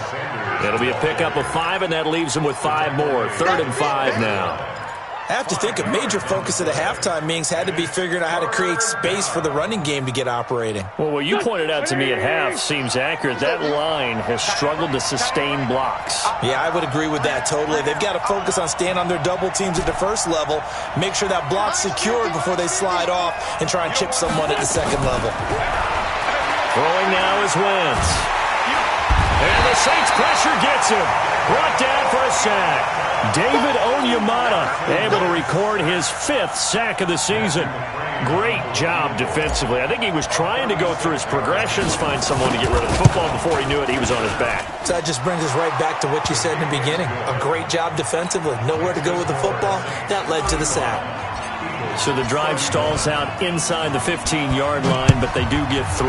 It'll be a pickup of 5, and that leaves him with 5 more. 3rd and 5 now. I have to think a major focus of the halftime meetings had to be figuring out how to create space for the running game to get operating. Well, what you pointed out to me at half seems accurate. That line has struggled to sustain blocks. Yeah, I would agree with that totally. They've got to focus on staying on their double teams at the first level, make sure that block's secured before they slide off and try and chip someone at the second level. Throwing now is Wentz. And the Saints pressure gets him. Brought down for a sack. David Onyemata able to record his 5th sack of the season. Great job defensively. I think he was trying to go through his progressions, find someone to get rid of the football. Before he knew it, he was on his back. So that just brings us right back to what you said in the beginning. A great job defensively. Nowhere to go with the football. That led to the sack. So the drive stalls out inside the 15-yard line, but they do get 3.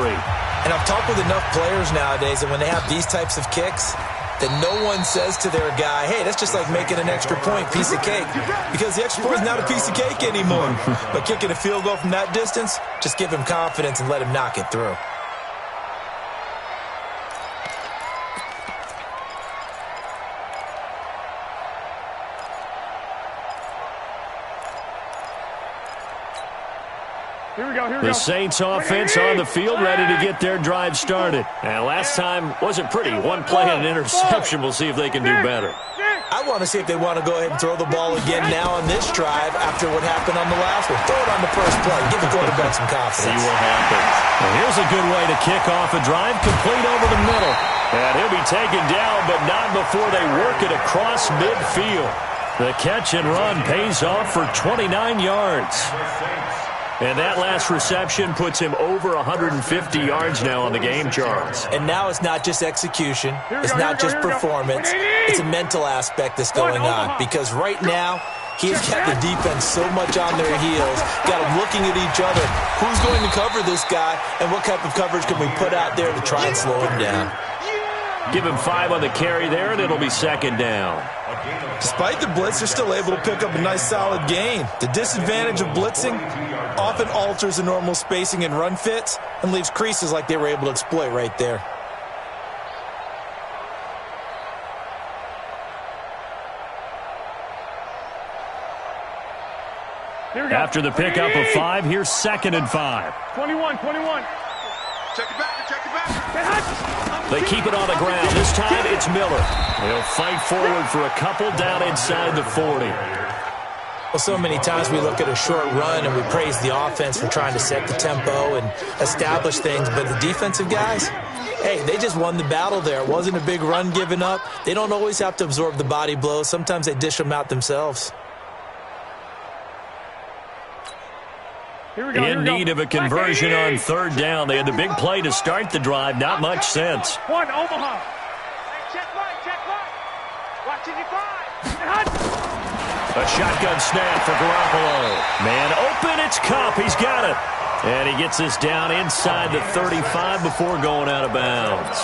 And I've talked with enough players nowadays that when they have these types of kicks, that no one says to their guy, hey, that's just like making an extra point, piece of cake. Because the extra point is not a piece of cake anymore. But kicking a field goal from that distance, just give him confidence and let him knock it through. Here we go. The Saints offense on the field, ready to get their drive started. And last time wasn't pretty. One play and an interception. We'll see if they can do better. I want to see if they want to go ahead and throw the ball again now on this drive after what happened on the last one. Throw it on the first play. Give the quarterback some confidence. See what happens. And here's a good way to kick off a drive, complete over the middle. And he'll be taken down, but not before they work it across midfield. The catch and run pays off for 29 yards. And that last reception puts him over 150 yards now on the game, Charles. And now it's not just execution. It's not just performance. It's a mental aspect that's going on. Because right now, he has got the defense so much on their heels, got them looking at each other. Who's going to cover this guy, and what type of coverage can we put out there to try and slow him down? Give him 5 on the carry there, and it'll be 2nd down. Despite the blitz, they're still able to pick up a nice solid gain. The disadvantage of blitzing often alters the normal spacing and run fits and leaves creases like they were able to exploit right there. After the pickup of 5, here's 2nd and 5. 21. Check it back. They keep it on the ground. This time it's Miller. He'll fight forward for a couple down inside the 40. Well, so many times we look at a short run and we praise the offense for trying to set the tempo and establish things, but the defensive guys, hey, they just won the battle there. It wasn't a big run given up. They don't always have to absorb the body blows. Sometimes they dish them out themselves. In need of a conversion on third down. They had the big play to start the drive. Not much sense. One, Omaha. Check right. Watch it, A shotgun snap for Garoppolo. Man open, it's Kupp. He's got it. And he gets this down inside the 35 before going out of bounds.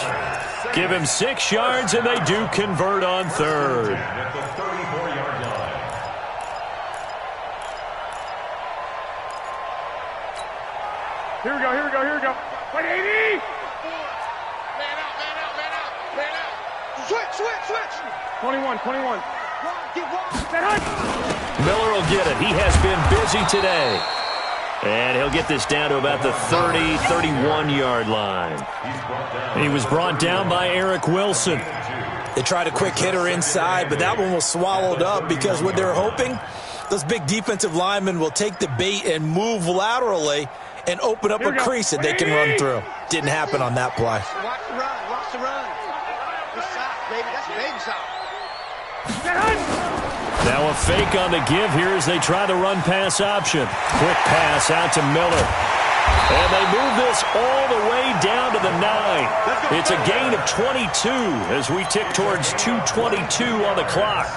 Give him 6 yards, and they do convert on third. At the 34-yard line. Here we go. Wait, 80! Man out. Switch. 21. Miller will get it. He has been busy today. And he'll get this down to about the 31-yard line. He was brought down by Eric Wilson. They tried a quick hitter inside, but that one was swallowed up because what they're hoping, those big defensive linemen will take the bait and move laterally and open up a crease that they can run through. Didn't happen on that play. Watch the run. Good shot, baby. That's a baby shot. Now a fake on the give here as they try the run-pass option. Quick pass out to Miller. And they move this all the way down to the 9. It's a gain of 22 as we tick towards 2:22 on the clock.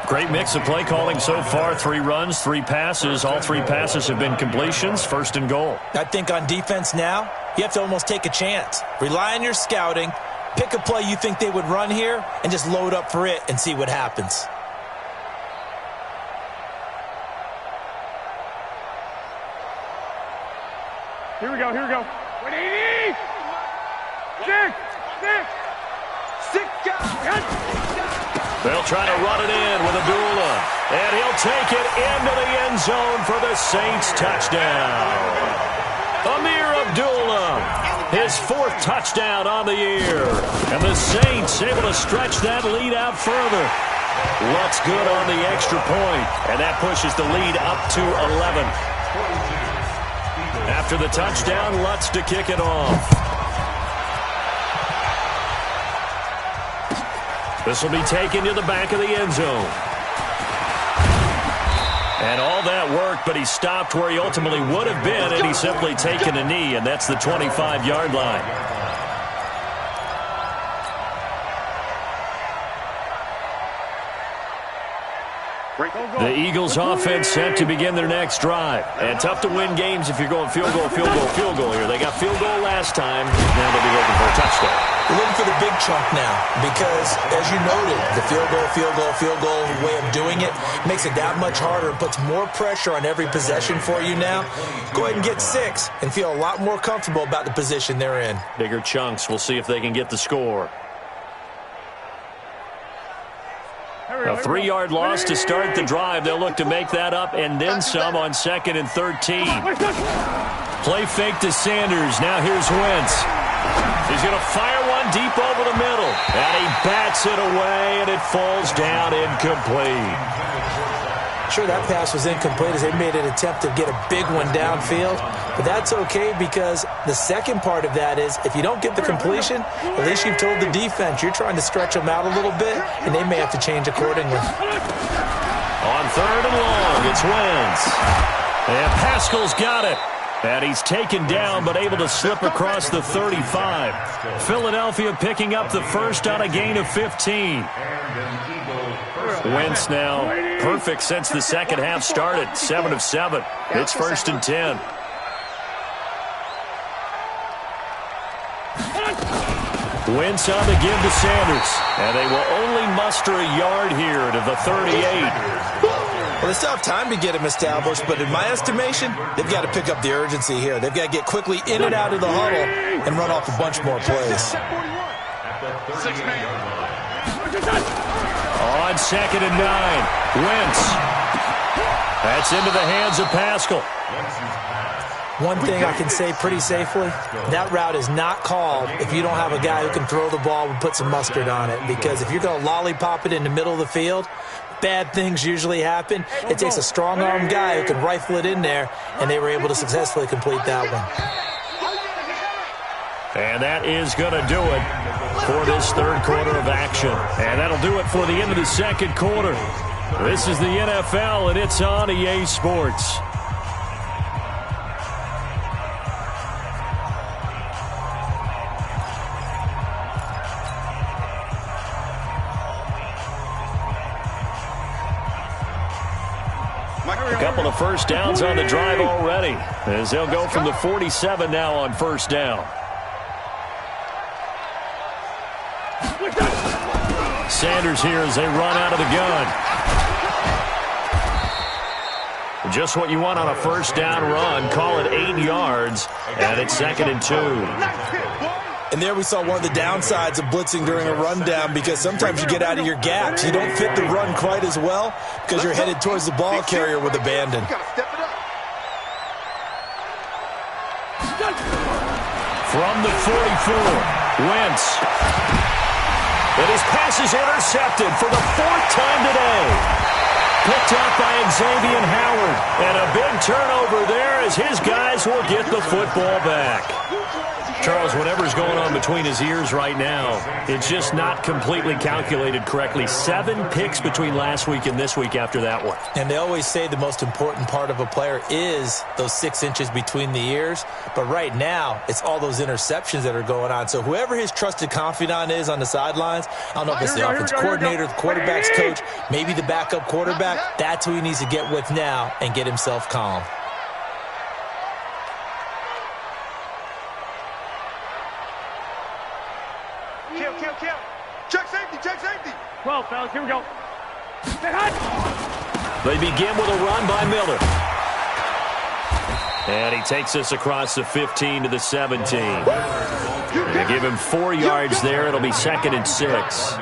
Great mix of play calling so far. 3 runs, 3 passes. All 3 passes have been completions. First and goal. I think on defense now, you have to almost take a chance. Rely on your scouting. Pick a play you think they would run here and just load up for it and see what happens. Here we go. Wait, 80! 6 guys. They'll try to run it in with Abdullah. And he'll take it into the end zone for the Saints touchdown. Amir Abdullah, his 4th touchdown on the year. And the Saints able to stretch that lead out further. Lutz good on the extra point. And that pushes the lead up to 11. After the touchdown, Lutz to kick it off. This will be taken to the back of the end zone. And all that worked, but he stopped where he ultimately would have been, and he's simply taken a knee, and that's the 25-yard line. The Eagles offense set to begin their next drive. And tough to win games if you're going field goal here. They got field goal last time. Now they'll be looking for a touchdown. We're looking for the big chunk now because, as you noted, the field goal way of doing it makes it that much harder and puts more pressure on every possession for you now. Go ahead and get 6 and feel a lot more comfortable about the position they're in. Bigger chunks. We'll see if they can get the score. A 3-yard loss to start the drive. They'll look to make that up and then some on 2nd and 13. Play fake to Sanders. Now here's Wentz. He's going to fire one deep over the middle. And he bats it away, and it falls down incomplete. Sure, that pass was incomplete as they made an attempt to get a big one downfield. But that's okay because the second part of that is if you don't get the completion, at least you've told the defense you're trying to stretch them out a little bit, and they may have to change accordingly. On 3rd and long, it's Wentz. And Pascal's got it. And he's taken down but able to slip across the 35. Philadelphia picking up the first on a gain of 15. Wentz now perfect since the second half started. 7 of 7. It's 1st and 10. Wentz on the give to Sanders. And they will only muster a yard here to the 38. Well, they still have time to get him established, but in my estimation, they've got to pick up the urgency here. They've got to get quickly in and out of the huddle and run off a bunch more plays. On 2nd and 9, Wentz. That's into the hands of Pascal. One thing I can say pretty safely, that route is not called if you don't have a guy who can throw the ball and put some mustard on it. Because if you're going to lollipop it in the middle of the field, bad things usually happen. It takes a strong-arm guy who can rifle it in there, and they were able to successfully complete that one. And that is going to do it for this third quarter of action. And that'll do it for the end of the second quarter. This is the NFL, and it's on EA Sports. A couple of first downs on the drive already, as they'll go from the 47 now on first down. Sanders here as they run out of the gun. Just what you want on a first down run. Call it 8 yards, and it's 2nd and 2. And there we saw one of the downsides of blitzing during a rundown, because sometimes you get out of your gaps. You don't fit the run quite as well because you're headed towards the ball carrier with abandon. From the 44, Wentz. And his pass is intercepted for the 4th time today. Picked up by Xavier Howard. And a big turnover there as his guys will get the football back. Charles, whatever's going on between his ears right now, it's just not completely calculated correctly. 7 picks between last week and this week after that one. And they always say the most important part of a player is those 6 inches between the ears. But right now, it's all those interceptions that are going on. So whoever his trusted confidant is on the sidelines, I don't know if it's the offense coordinator, the quarterback's coach, maybe the backup quarterback, that's who he needs to get with now and get himself calm. Check safety, check safety. 12, fellas, here we go. They begin with a run by Miller. And he takes us across the 15 to the 17. They give him 4 yards there. It'll be 2nd and 6.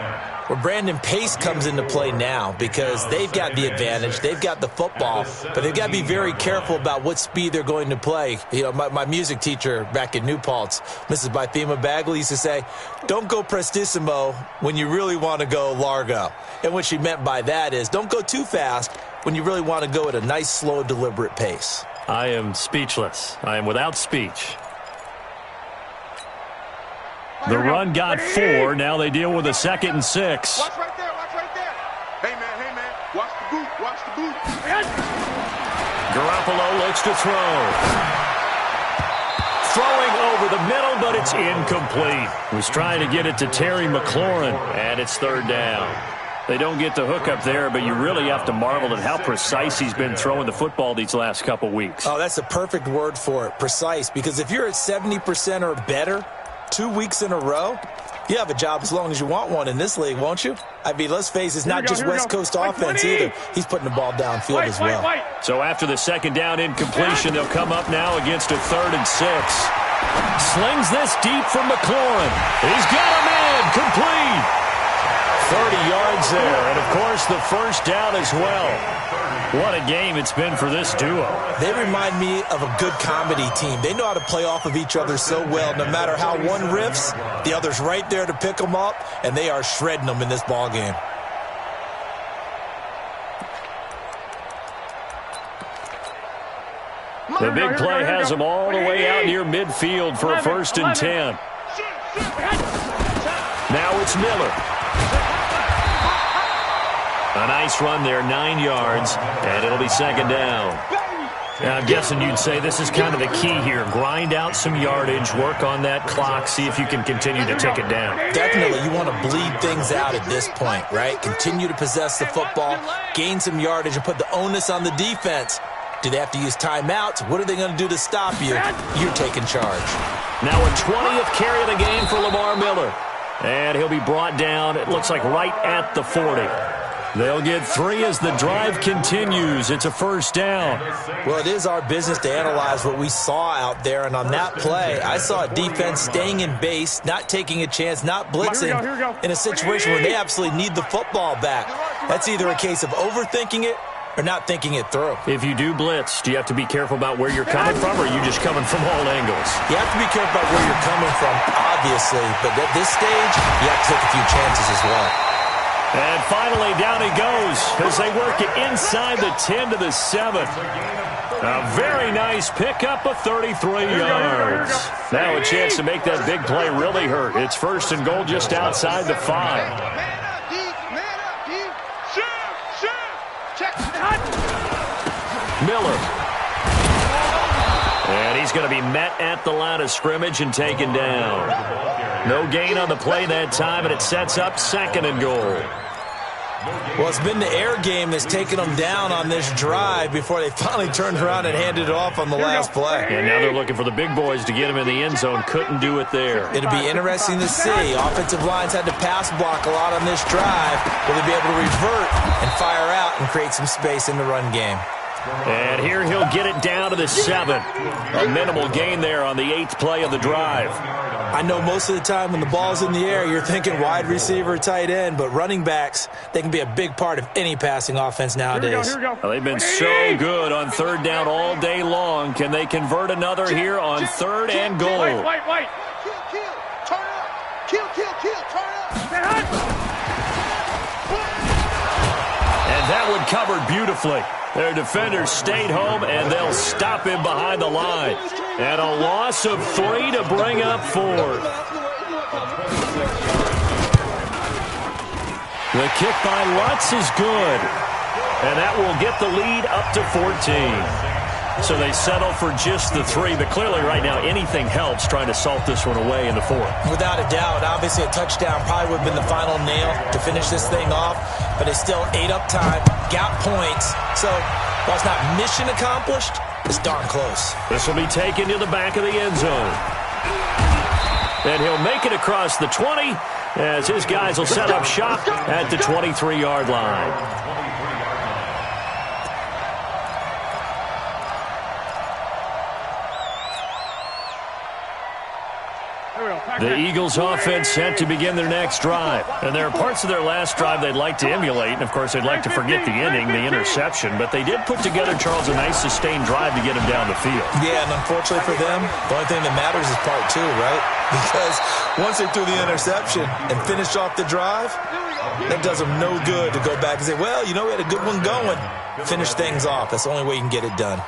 Well, Brandon, pace comes into play now because they've got the advantage. They've got the football, but they've got to be very careful about what speed they're going to play. You know, my music teacher back in New Paltz, Mrs. Bythema Bagley, used to say, don't go prestissimo when you really want to go largo. And what she meant by that is don't go too fast when you really want to go at a nice, slow, deliberate pace. I am speechless. I am without speech. The run got 4. Now they deal with a 2nd and 6. Watch right there, watch right there. Hey, man, watch the boot, watch the boot. Garoppolo looks to throw. Throwing over the middle, but it's incomplete. Was trying to get it to Terry McLaurin, and it's 3rd down. They don't get the hook up there, but you really have to marvel at how precise he's been throwing the football these last couple weeks. Oh, that's the perfect word for it, precise, because if you're at 70% or better 2 weeks in a row, you have a job as long as you want one in this league, won't you? I mean, let's face it, it's not just West Coast offense either. He's putting the ball downfield as well. So after the 2nd down incompletion, they'll come up now against a 3rd and 6. Slings this deep from McLaurin. He's got a man complete. 30 yards there, and of course the first down as well. What a game it's been for this duo. They remind me of a good comedy team. They know how to play off of each other so well. No matter how one riffs, the other's right there to pick them up, and they are shredding them in this ball game. The big play has them all the way out near midfield for a 1st and 10. Now it's Miller. A nice run there, 9 yards, and it'll be 2nd down. Now, I'm guessing you'd say this is kind of the key here. Grind out some yardage, work on that clock, see if you can continue to tick it down. Definitely, you want to bleed things out at this point, right? Continue to possess the football, gain some yardage, and put the onus on the defense. Do they have to use timeouts? What are they going to do to stop you? You're taking charge. Now a 20th carry of the game for Lamar Miller. And he'll be brought down, it looks like, right at the 40. They'll get 3 as the drive continues. It's a 1st down. Well, it is our business to analyze what we saw out there. And on that play, I saw a defense staying in base, not taking a chance, not blitzing in a situation where they absolutely need the football back. That's either a case of overthinking it or not thinking it through. If you do blitz, do you have to be careful about where you're coming from, or are you just coming from all angles? You have to be careful about where you're coming from, obviously. But at this stage, you have to take a few chances as well. And finally, down he goes as they work it inside the 10 to the 7. A very nice pickup of 33 yards. Now a chance to make that big play really hurt. It's first and goal just outside the 5. Miller. And he's going to be met at the line of scrimmage and taken down. No gain on the play that time, and it sets up second and goal. Well, it's been the air game that's taken them down on this drive before they finally turned around and handed it off on the last play. And now they're looking for the big boys to get him in the end zone. Couldn't do it there. It'll be interesting to see. Offensive lines had to pass block a lot on this drive. Will they be able to revert and fire out and create some space in the run game? And here he'll get it down to the 7. A minimal gain there on the 8th play of the drive. I know most of the time when the ball's in the air, you're thinking wide receiver, tight end, but running backs, they can be a big part of any passing offense nowadays. Well, they've been so good on third down all day long. Can they convert another here on third and goal? Wait. Kill. Turn up. Kill. Turn up. And that one covered beautifully. Their defenders stayed home, and they'll stop him behind the line. And a loss of 3 to bring up 4. The kick by Lutz is good. And that will get the lead up to 14. So they settle for just the 3. But clearly right now anything helps trying to salt this one away in the 4th. Without a doubt. Obviously a touchdown probably would have been the final nail to finish this thing off. But it's still ate up time. Got points. So while it's not mission accomplished, it's darn close. This will be taken to the back of the end zone. And he'll make it across the 20 as his guys will set up shop at the 23-yard line. The Eagles offense set to begin their next drive. And there are parts of their last drive they'd like to emulate. And, of course, they'd like to forget the ending, the interception. But they did put together, Charles, a nice sustained drive to get him down the field. Yeah, and unfortunately for them, the only thing that matters is part 2, right? Because once they threw the interception and finished off the drive, that does them no good to go back and say, well, you know, we had a good one going. Finish things off. That's the only way you can get it done.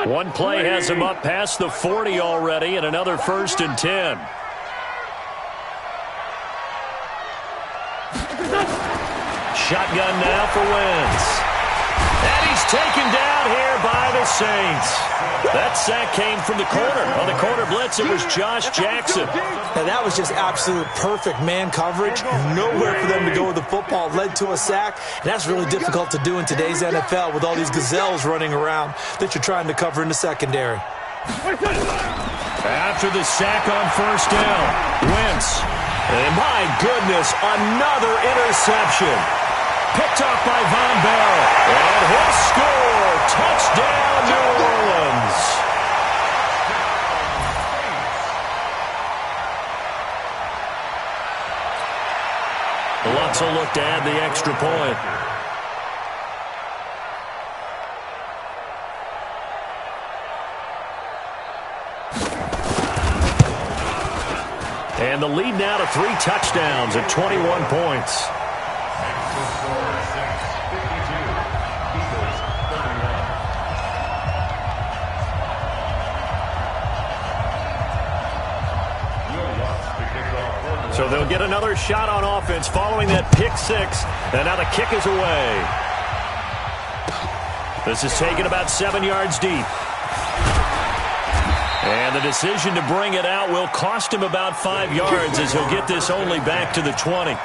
One play has him up past the 40 already, and another first and 10. Shotgun now for Wentz. And he's taken down here by the Saints. That sack came from the corner. On the corner blitz, it was Josh Jackson. Now that was just absolute perfect man coverage. Nowhere for them to go with the football. Led to a sack. And that's really difficult to do in today's NFL with all these gazelles running around that you're trying to cover in the secondary. After the sack on first down, Wentz. And my goodness, another interception. Picked off by Von Bell. And he'll score. Touchdown, New Orleans. Lutz will look to add the extra point. And the lead now to 3 touchdowns at 21 points. So they'll get another shot on offense following that pick 6. And now the kick is away. This is taken about 7 yards deep. And the decision to bring it out will cost him about 5 yards as he'll get this only back to the 20.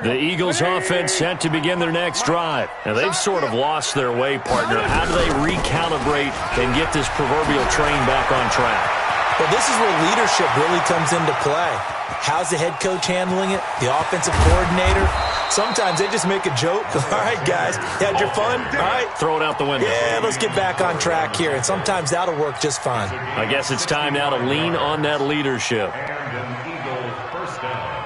The Eagles offense set to begin their next drive. And they've sort of lost their way, partner. How do they recalibrate and get this proverbial train back on track? Well, this is where leadership really comes into play. How's the head coach handling it? The offensive coordinator? Sometimes they just make a joke. All right, guys, you had your fun? All right. Throw it out the window. Yeah, let's get back on track here, and sometimes that'll work just fine. I guess it's time now to lean on that leadership. And an Eagle first down.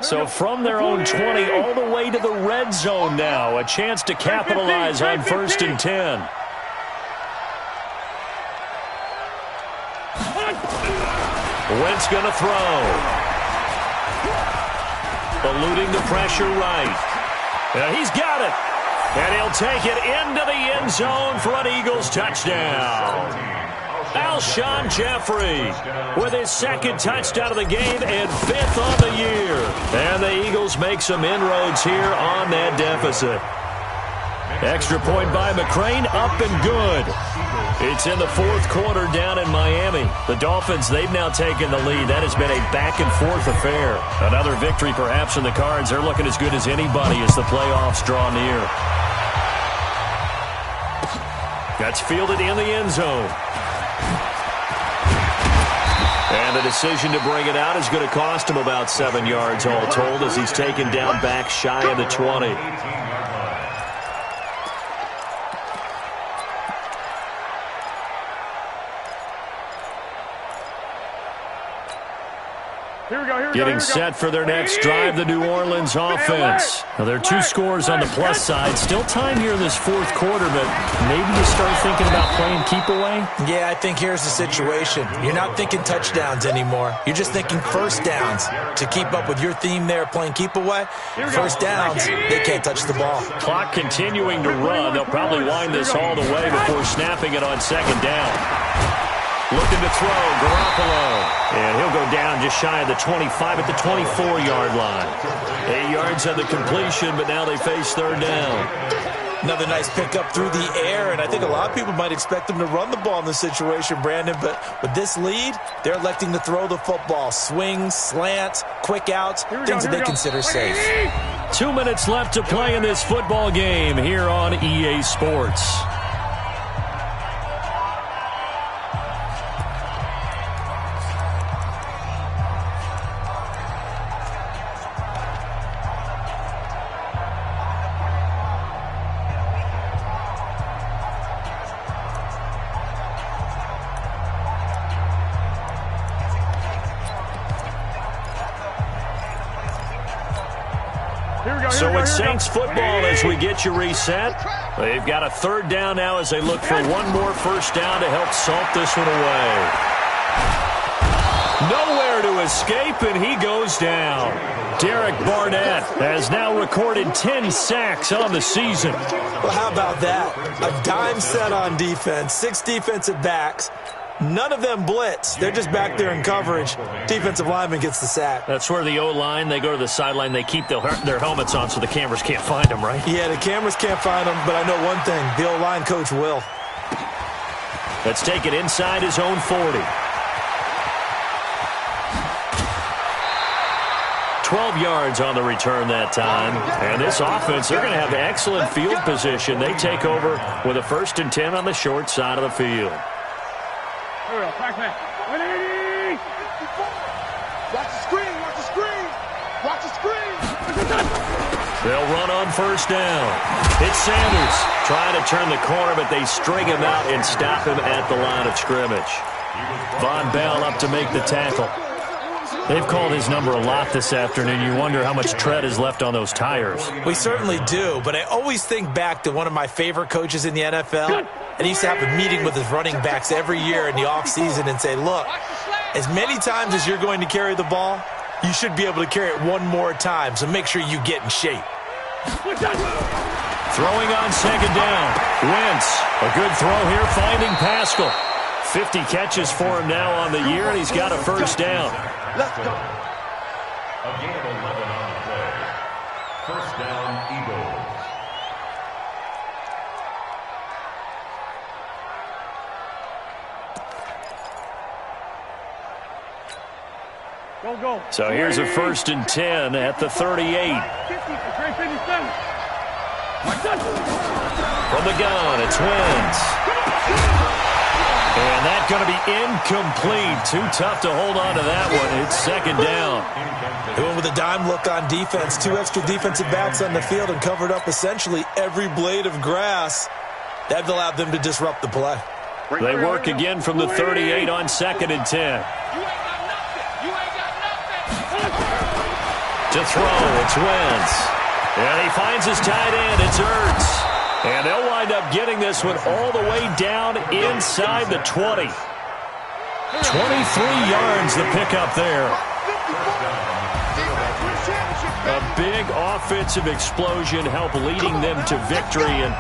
So from their own 20 all the way to the red zone now. A chance to capitalize on 1st and 10. Wentz going to throw. Eluding the pressure right. And he's got it. And he'll take it into the end zone for an Eagles touchdown. Alshon Jeffrey with his 2nd touchdown of the game and 5th on the year. And the Eagles make some inroads here on that deficit. Extra point by McCrane, up and good. It's in the 4th quarter down in Miami. The Dolphins, they've now taken the lead. That has been a back-and-forth affair. Another victory perhaps in the cards. They're looking as good as anybody as the playoffs draw near. That's fielded in the end zone. And the decision to bring it out is going to cost him about 7 yards all told as he's taken down back shy of the 20. Getting set for their next drive, the New Orleans offense. Now, there are 2 scores on the plus side. Still time here in this 4th quarter, but maybe you start thinking about playing keep away? Yeah, I think here's the situation. You're not thinking touchdowns anymore. You're just thinking first downs. To keep up with your theme there, playing keep away, first downs, they can't touch the ball. Clock continuing to run. They'll probably wind this all the way before snapping it on 2nd down. Looking to throw, Garoppolo. And he'll go down just shy of the 25 at the 24-yard line. 8 yards on the completion, but now they face 3rd down. Another nice pickup through the air, and I think a lot of people might expect them to run the ball in this situation, Brandon, but with this lead, they're electing to throw the football. Swings, slants, quick outs, things that they consider safe. 2 minutes left to play in this football game here on EA Sports. So it's Saints football as we get you reset. They've got a 3rd down now as they look for one more first down to help salt this one away. Nowhere to escape, and he goes down. Derek Barnett has now recorded 10 sacks on the season. Well, how about that? A dime set on defense, 6 defensive backs. None of them blitz. They're just back there in coverage. Defensive lineman gets the sack. That's where the O-line, they go to the sideline, they keep their helmets on so the cameras can't find them, right? Yeah, the cameras can't find them, but I know one thing. The O-line coach will. Let's take it inside his own 40. 12 yards on the return that time. And this offense, they're going to have excellent field position. They take over with a 1st and 10 on the short side of the field. Watch the screen, watch the screen, watch the screen. They'll run on 1st down. It's Sanders trying to turn the corner, but they string him out and stop him at the line of scrimmage. Von Bell up to make the tackle. They've called his number a lot this afternoon. You wonder how much tread is left on those tires. We certainly do, but I always think back to one of my favorite coaches in the NFL. And he used to have a meeting with his running backs every year in the offseason and say, look, as many times as you're going to carry the ball, you should be able to carry it one more time, so make sure you get in shape. Throwing on 2nd down. Wentz, a good throw here, finding Pascal. 50 catches for him now on the year, and he's got a 1st down. Let's go. Again, 11 on the play. 1st down, Eagles. Go. So here's a 1st and 10 at the 38. From the gun, it's Wentz. And that's going to be incomplete. Too tough to hold on to that one. It's second down. They went with a dime look on defense. 2 extra defensive backs on the field and covered up essentially every blade of grass. That allowed them to disrupt the play. They work again from the 38 on 2nd and 10. To throw, it's Wentz. And he finds his tight end. It's Ertz. And they'll wind up getting this one all the way down inside the 20. 23 yards the pickup there. A big offensive explosion helped leading them to victory. And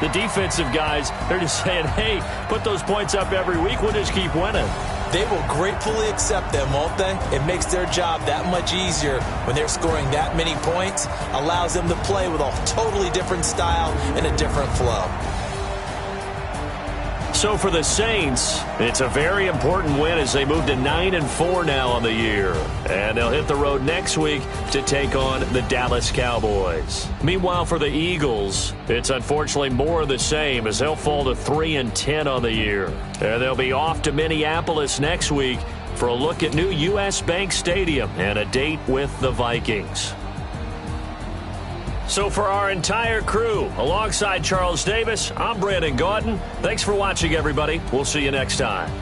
the defensive guys, they're just saying, hey, put those points up every week. We'll just keep winning. They will gratefully accept them, won't they? It makes their job that much easier when they're scoring that many points. Allows them to play with a totally different style and a different flow. So for the Saints, it's a very important win as they move to 9-4 now on the year. And they'll hit the road next week to take on the Dallas Cowboys. Meanwhile, for the Eagles, it's unfortunately more of the same as they'll fall to 3-10 on the year. And they'll be off to Minneapolis next week for a look at new U.S. Bank Stadium and a date with the Vikings. So for our entire crew, alongside Charles Davis, I'm Brandon Gaudin. Thanks for watching, everybody. We'll see you next time.